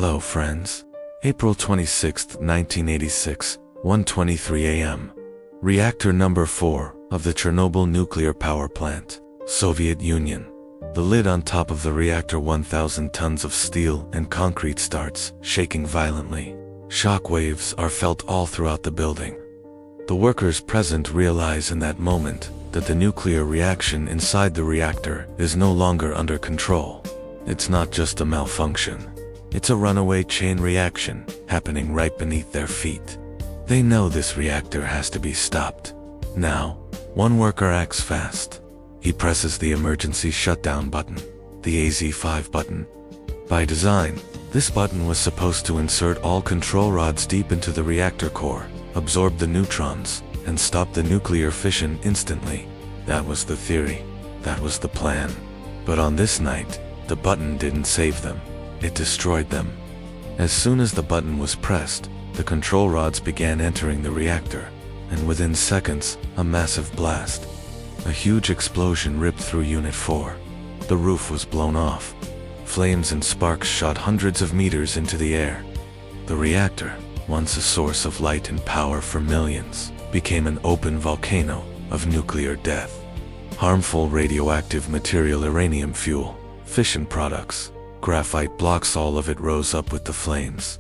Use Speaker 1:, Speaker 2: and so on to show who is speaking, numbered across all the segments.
Speaker 1: Hello friends. April 26, 1986, 1:23 a.m. Reactor number 4 of the Chernobyl nuclear power plant, Soviet Union. The lid on top of the reactor, 1,000 tons of steel and concrete, starts shaking violently. Shock waves are felt all throughout the building. The workers present realize in that moment that the nuclear reaction inside the reactor is no longer under control. It's not just a malfunction. It's a runaway chain reaction happening right beneath their feet. They know this reactor has to be stopped. Now, one worker acts fast. He presses the emergency shutdown button, the AZ5 button. By design, this button was supposed to insert all control rods deep into the reactor core, absorb the neutrons, and stop the nuclear fission instantly. That was the theory. That was the plan. But on this night, the button didn't save them. It destroyed them. As soon as the button was pressed, the control rods began entering the reactor, and within seconds, a massive blast. A huge explosion ripped through Unit 4. The roof was blown off. Flames and sparks shot hundreds of meters into the air. The reactor, once a source of light and power for millions, became an open volcano of nuclear death. Harmful radioactive material, uranium fuel, fission products, graphite blocks, all of it rose up with the flames.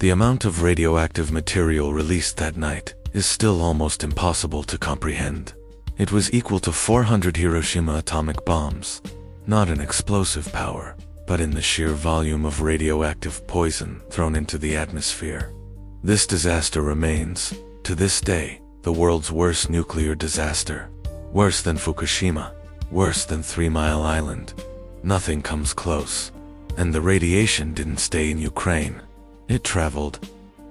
Speaker 1: The amount of radioactive material released that night is still almost impossible to comprehend. It was equal to 400 Hiroshima atomic bombs, not in explosive power, but in the sheer volume of radioactive poison thrown into the atmosphere. This disaster remains, to this day, the world's worst nuclear disaster. Worse than Fukushima, worse than 3 Mile Island. Nothing comes close. And the radiation didn't stay in Ukraine. It traveled.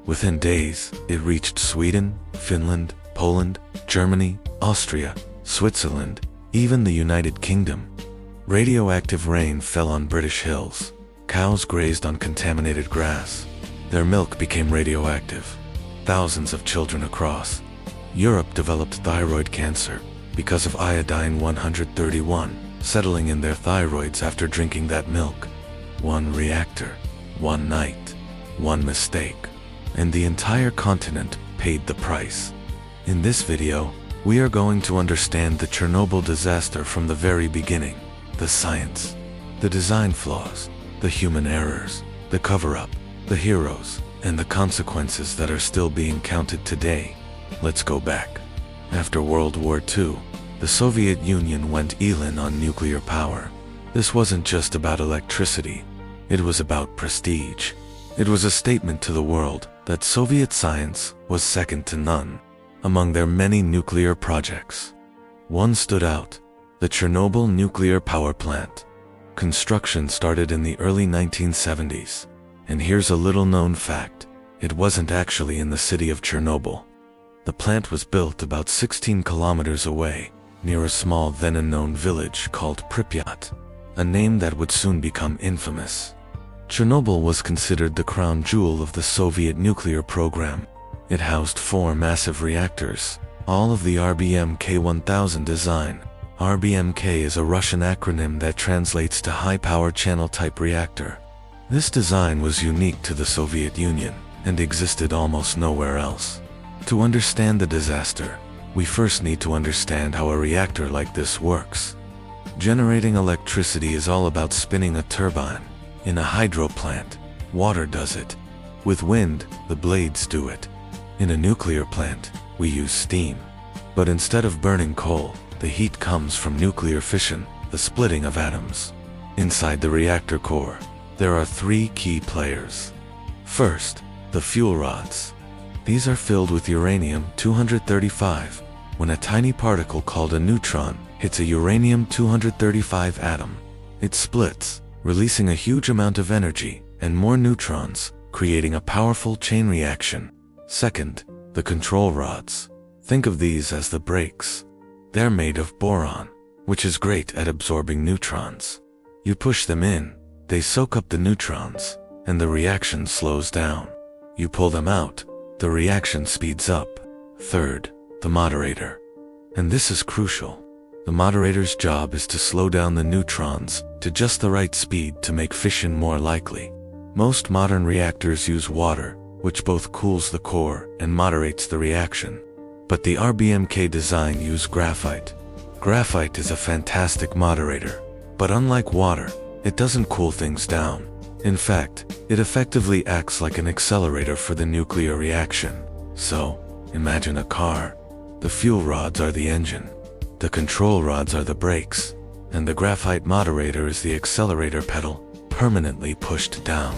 Speaker 1: Within days, it reached Sweden, Finland, Poland, Germany, Austria, Switzerland, even the United Kingdom. Radioactive rain fell on British hills. Cows grazed on contaminated grass. Their milk became radioactive. Thousands of children across Europe developed thyroid cancer because of iodine 131 settling in their thyroids after drinking that milk. One reactor, one night, one mistake, and the entire continent paid the price. In this video, we are going to understand the Chernobyl disaster from the very beginning, the science, the design flaws, the human errors, the cover-up, the heroes, and the consequences that are still being counted today. Let's go back. After World War II, the Soviet Union went all-in on nuclear power. This wasn't just about electricity. It was about prestige. It was a statement to the world that Soviet science was second to none. Among their many nuclear projects, one stood out: the Chernobyl nuclear power plant. Construction started in the early 1970s. And here's a little-known fact: it wasn't actually in the city of Chernobyl. The plant was built about 16 kilometers away, near a small then-unknown village called Pripyat, a name that would soon become infamous. Chernobyl was considered the crown jewel of the Soviet nuclear program. It housed 4 massive reactors, all of the RBMK 1000 design. RBMK is a Russian acronym that translates to high-power channel-type reactor. This design was unique to the Soviet Union and existed almost nowhere else. To understand the disaster, we first need to understand how a reactor like this works. Generating electricity is all about spinning a turbine. In a hydro plant, water does it. With wind, the blades do it. In a nuclear plant, we use steam. But instead of burning coal, the heat comes from nuclear fission, the splitting of atoms. Inside the reactor core, there are 3 key players. First, the fuel rods. These are filled with uranium-235. When a tiny particle called a neutron hits a uranium-235 atom, it splits, releasing a huge amount of energy and more neutrons, creating a powerful chain reaction. Second, the control rods. Think of these as the brakes. They're made of boron, which is great at absorbing neutrons. You push them in, they soak up the neutrons, and the reaction slows down. You pull them out, the reaction speeds up. Third, the moderator. And this is crucial. The moderator's job is to slow down the neutrons to just the right speed to make fission more likely. Most modern reactors use water, which both cools the core and moderates the reaction. But the RBMK design used graphite. Graphite is a fantastic moderator, but unlike water, it doesn't cool things down. In fact, it effectively acts like an accelerator for the nuclear reaction. So, imagine a car. The fuel rods are the engine, the control rods are the brakes, and the graphite moderator is the accelerator pedal, permanently pushed down.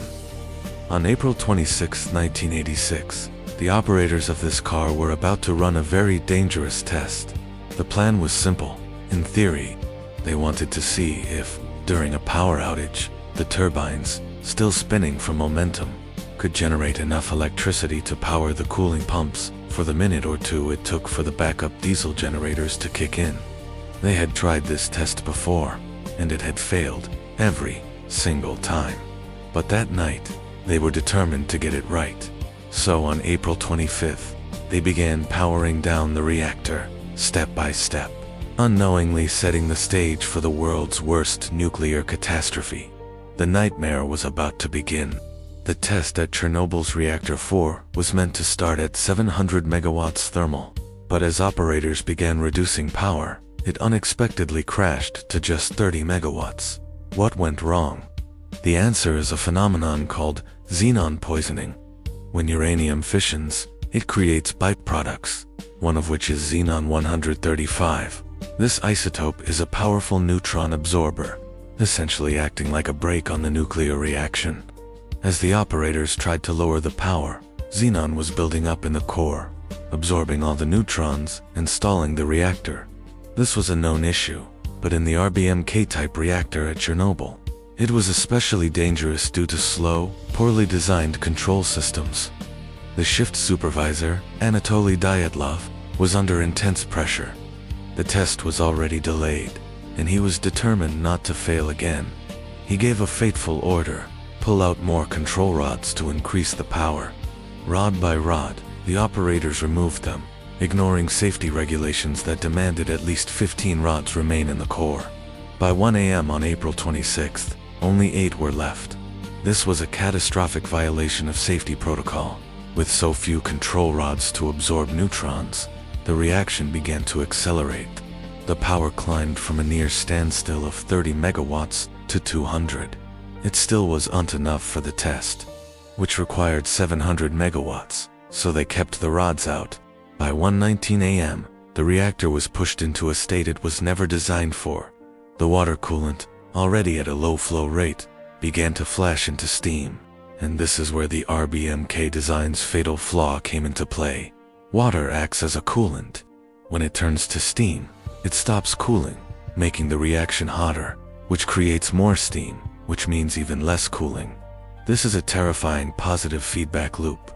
Speaker 1: On April 26, 1986, the operators of this car were about to run a very dangerous test. The plan was simple. In theory, they wanted to see if, during a power outage, the turbines, still spinning from momentum, could generate enough electricity to power the cooling pumps for the minute or two it took for the backup diesel generators to kick in. They had tried this test before, and it had failed every single time. But that night, they were determined to get it right. So on April 25th, they began powering down the reactor, step by step, unknowingly setting the stage for the world's worst nuclear catastrophe. The nightmare was about to begin. The test at Chernobyl's Reactor 4 was meant to start at 700 megawatts thermal, but as operators began reducing power, it unexpectedly crashed to just 30 megawatts. What went wrong? The answer is a phenomenon called xenon poisoning. When uranium fissions, it creates byproducts, one of which is xenon-135. This isotope is a powerful neutron absorber, essentially acting like a brake on the nuclear reaction. As the operators tried to lower the power, xenon was building up in the core, absorbing all the neutrons and stalling the reactor. This was a known issue, but in the RBMK-type reactor at Chernobyl, it was especially dangerous due to slow, poorly designed control systems. The shift supervisor, Anatoly Dyatlov, was under intense pressure. The test was already delayed, and he was determined not to fail again. He gave a fateful order: pull out more control rods to increase the power. Rod by rod, the operators removed them, ignoring safety regulations that demanded at least 15 rods remain in the core. By 1 a.m. on April 26th, only 8 were left. This was a catastrophic violation of safety protocol. With so few control rods to absorb neutrons, the reaction began to accelerate. The power climbed from a near standstill of 30 megawatts to 200. It still wasn't enough for the test, which required 700 megawatts, so they kept the rods out. By 1:19 a.m., the reactor was pushed into a state it was never designed for. The water coolant, already at a low flow rate, began to flash into steam. And this is where the RBMK design's fatal flaw came into play. Water acts as a coolant. When it turns to steam, it stops cooling, making the reaction hotter, which creates more steam, which means even less cooling. This is a terrifying positive feedback loop.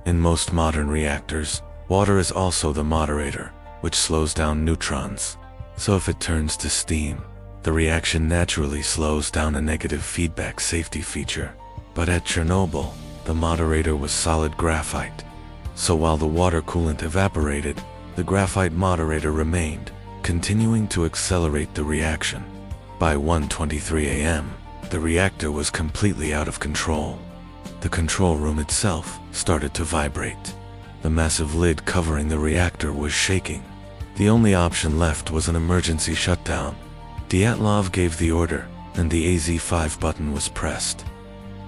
Speaker 1: In most modern reactors, water is also the moderator, which slows down neutrons. So if it turns to steam, the reaction naturally slows down, a negative feedback safety feature. But at Chernobyl, the moderator was solid graphite. So while the water coolant evaporated, the graphite moderator remained, continuing to accelerate the reaction. By 1:23 a.m., the reactor was completely out of control. The control room itself started to vibrate. The massive lid covering the reactor was shaking. The only option left was an emergency shutdown. Dyatlov gave the order, and the AZ5 button was pressed.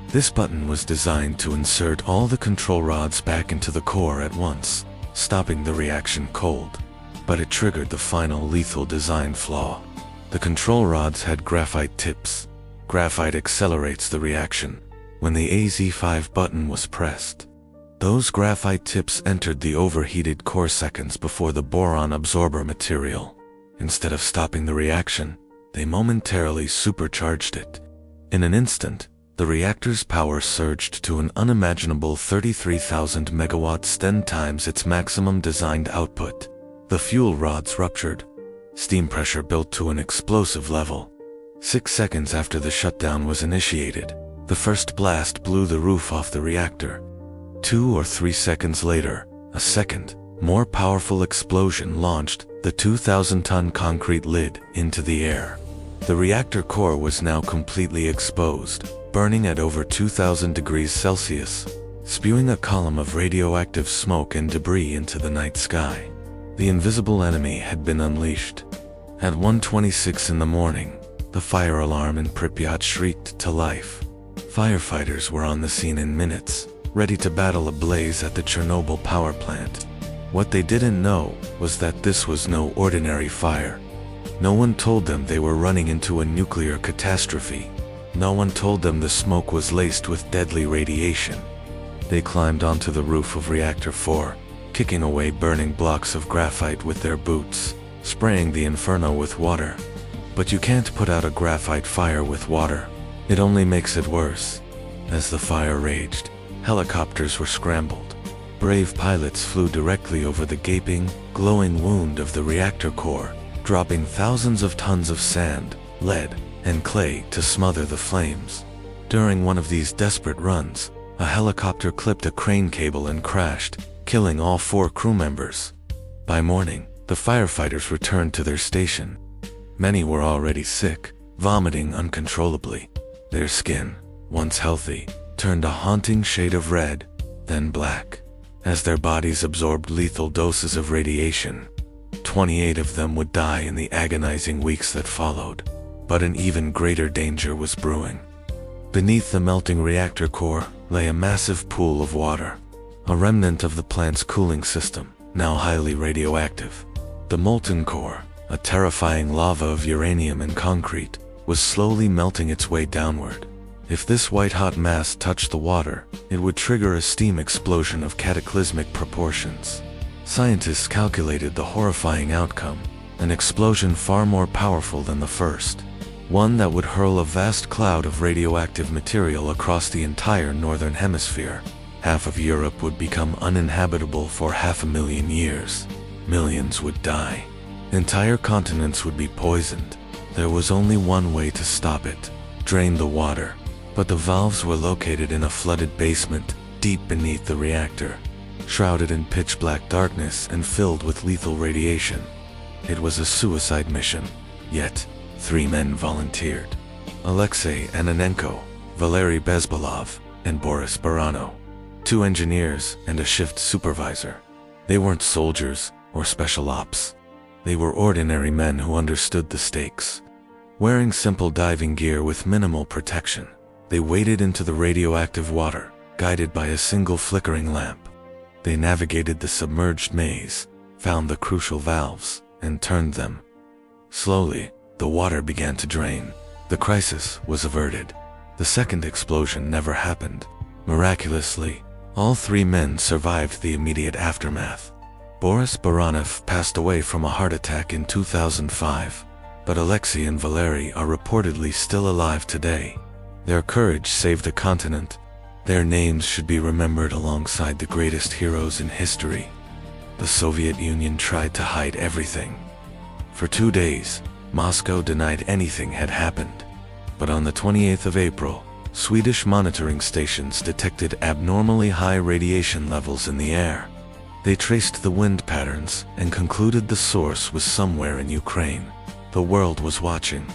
Speaker 1: This button was designed to insert all the control rods back into the core at once, stopping the reaction cold. But it triggered the final lethal design flaw. The control rods had graphite tips. Graphite accelerates the reaction. When the AZ5 button was pressed, those graphite tips entered the overheated core seconds before the boron absorber material. Instead of stopping the reaction, they momentarily supercharged it. In an instant, the reactor's power surged to an unimaginable 33,000 megawatts, 10 times its maximum designed output. The fuel rods ruptured. Steam pressure built to an explosive level. 6 seconds after the shutdown was initiated, the first blast blew the roof off the reactor. 2 or 3 seconds later, a second, more powerful explosion launched the 2,000-ton concrete lid into the air. The reactor core was now completely exposed. burning at over 2,000 degrees Celsius, spewing a column of radioactive smoke and debris into the night sky. The invisible enemy had been unleashed. At 1:26 in the morning, the fire alarm in Pripyat shrieked to life. Firefighters were on the scene in minutes, ready to battle a blaze at the Chernobyl power plant. What they didn't know was that this was no ordinary fire. No one told them they were running into a nuclear catastrophe. No one told them the smoke was laced with deadly radiation. They climbed onto the roof of Reactor 4, kicking away burning blocks of graphite with their boots, spraying the inferno with water. But you can't put out a graphite fire with water. It only makes it worse. As the fire raged, helicopters were scrambled. Brave pilots flew directly over the gaping, glowing wound of the reactor core, dropping thousands of tons of sand, lead, and clay to smother the flames. During one of these desperate runs, a helicopter clipped a crane cable and crashed, killing all 4 crew members. By morning, the firefighters returned to their station. Many were already sick, vomiting uncontrollably. Their skin, once healthy, turned a haunting shade of red, then black. As their bodies absorbed lethal doses of radiation, 28 of them would die in the agonizing weeks that followed. But an even greater danger was brewing. Beneath the melting reactor core lay a massive pool of water, a remnant of the plant's cooling system, now highly radioactive. The molten core, a terrifying lava of uranium and concrete, was slowly melting its way downward. If this white-hot mass touched the water, it would trigger a steam explosion of cataclysmic proportions. Scientists calculated the horrifying outcome, an explosion far more powerful than the first. One that would hurl a vast cloud of radioactive material across the entire northern hemisphere. Half of Europe would become uninhabitable for 500,000 years. Millions would die. Entire continents would be poisoned. There was only one way to stop it: drain the water. But the valves were located in a flooded basement, deep beneath the reactor, shrouded in pitch-black darkness and filled with lethal radiation. It was a suicide mission, yet 3 men volunteered: Alexei Ananenko, Valery Bezbalov, and Boris Barano. 2 engineers and a shift supervisor. They weren't soldiers or special ops. They were ordinary men who understood the stakes. Wearing simple diving gear with minimal protection, they waded into the radioactive water, guided by a single flickering lamp. They navigated the submerged maze, found the crucial valves, and turned them. Slowly, the water began to drain. The crisis was averted. The second explosion never happened. Miraculously, all 3 men survived the immediate aftermath. Boris Baranov passed away from a heart attack in 2005, but Alexei and Valery are reportedly still alive today. Their courage saved a continent. Their names should be remembered alongside the greatest heroes in history. The Soviet Union tried to hide everything. For 2 days, Moscow denied anything had happened. But on the 28th of April, Swedish monitoring stations detected abnormally high radiation levels in the air. They traced the wind patterns and concluded the source was somewhere in Ukraine. The world was watching.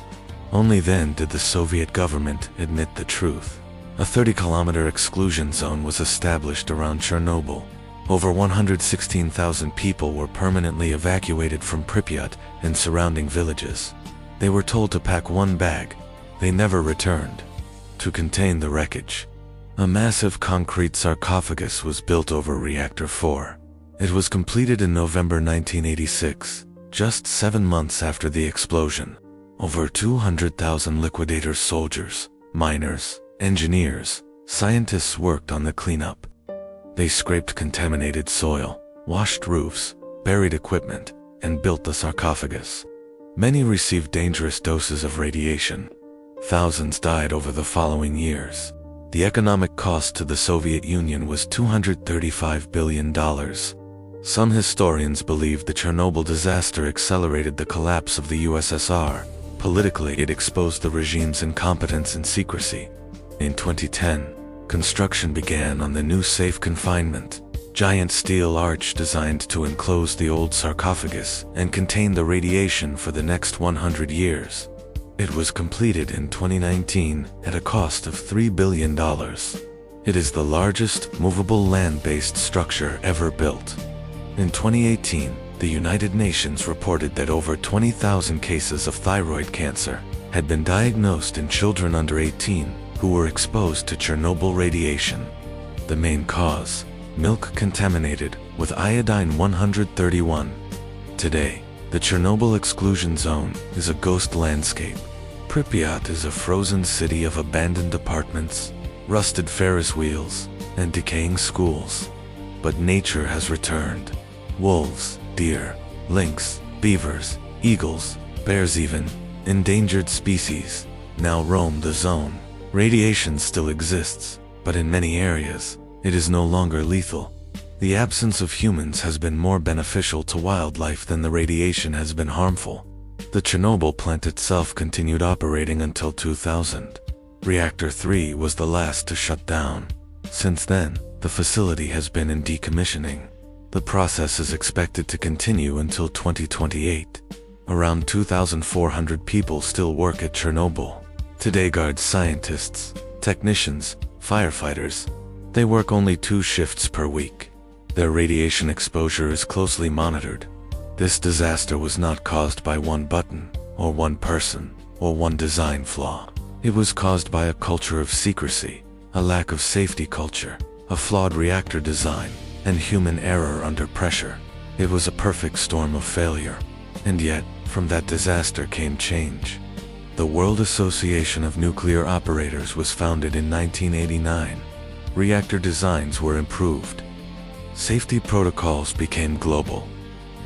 Speaker 1: Only then did the Soviet government admit the truth. A 30-kilometer exclusion zone was established around Chernobyl. Over 116,000 people were permanently evacuated from Pripyat and surrounding villages. They were told to pack 1 bag. They never returned. To contain the wreckage, a massive concrete sarcophagus was built over Reactor 4. It was completed in November 1986, just 7 months after the explosion. Over 200,000 liquidator soldiers, miners, engineers, scientists worked on the cleanup. They scraped contaminated soil, washed roofs, buried equipment, and built the sarcophagus. Many received dangerous doses of radiation. Thousands died over the following years. The economic cost to the Soviet Union was $235 billion. Some historians believe the Chernobyl disaster accelerated the collapse of the USSR. Politically, it exposed the regime's incompetence and secrecy. In 2010, construction began on the new safe confinement, giant steel arch designed to enclose the old sarcophagus and contain the radiation for the next 100 years. It was completed in 2019 at a cost of $3 billion. It is the largest movable land-based structure ever built. In 2018, the United Nations reported that over 20,000 cases of thyroid cancer had been diagnosed in children under 18 who were exposed to Chernobyl radiation. The main cause: milk contaminated with iodine-131. Today, the Chernobyl exclusion zone is a ghost landscape. Pripyat is a frozen city of abandoned apartments, rusted Ferris wheels, and decaying schools. But nature has returned. Wolves, deer, lynx, beavers, eagles, bears, even endangered species now roam the zone. Radiation still exists, but in many areas, it is no longer lethal. The absence of humans has been more beneficial to wildlife than the radiation has been harmful. The Chernobyl plant itself continued operating until 2000. Reactor 3 was the last to shut down. Since then, the facility has been in decommissioning. The process is expected to continue until 2028. Around 2,400 people still work at Chernobyl. Today, guards, scientists, technicians, firefighters. They work only 2 shifts per week. Their radiation exposure is closely monitored. This disaster was not caused by one button, or one person, or one design flaw. It was caused by a culture of secrecy, a lack of safety culture, a flawed reactor design, and human error under pressure. It was a perfect storm of failure. And yet, from that disaster came change. The World Association of Nuclear Operators was founded in 1989. Reactor designs were improved. Safety protocols became global.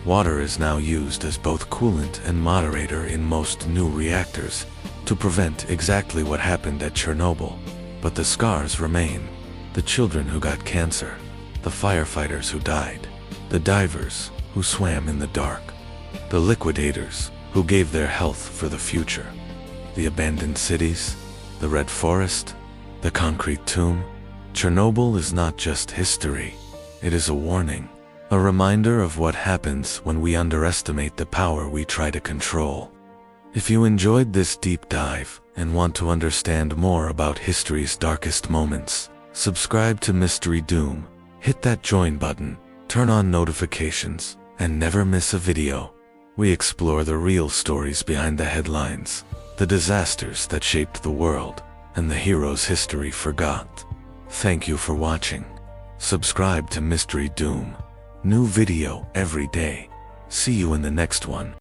Speaker 1: Water is now used as both coolant and moderator in most new reactors to prevent exactly what happened at Chernobyl. But the scars remain. The children who got cancer, the firefighters who died, the divers who swam in the dark, the liquidators who gave their health for the future, the abandoned cities, the red forest, the concrete tomb. Chernobyl is not just history. It is a warning, a reminder of what happens when we underestimate the power we try to control. If you enjoyed this deep dive and want to understand more about history's darkest moments, subscribe to Mystery Doom, hit that join button, turn on notifications, and never miss a video. We explore the real stories behind the headlines, the disasters that shaped the world, and the heroes history forgot. Thank you for watching. Subscribe to Mystery Doom. New video every day. See you in the next one.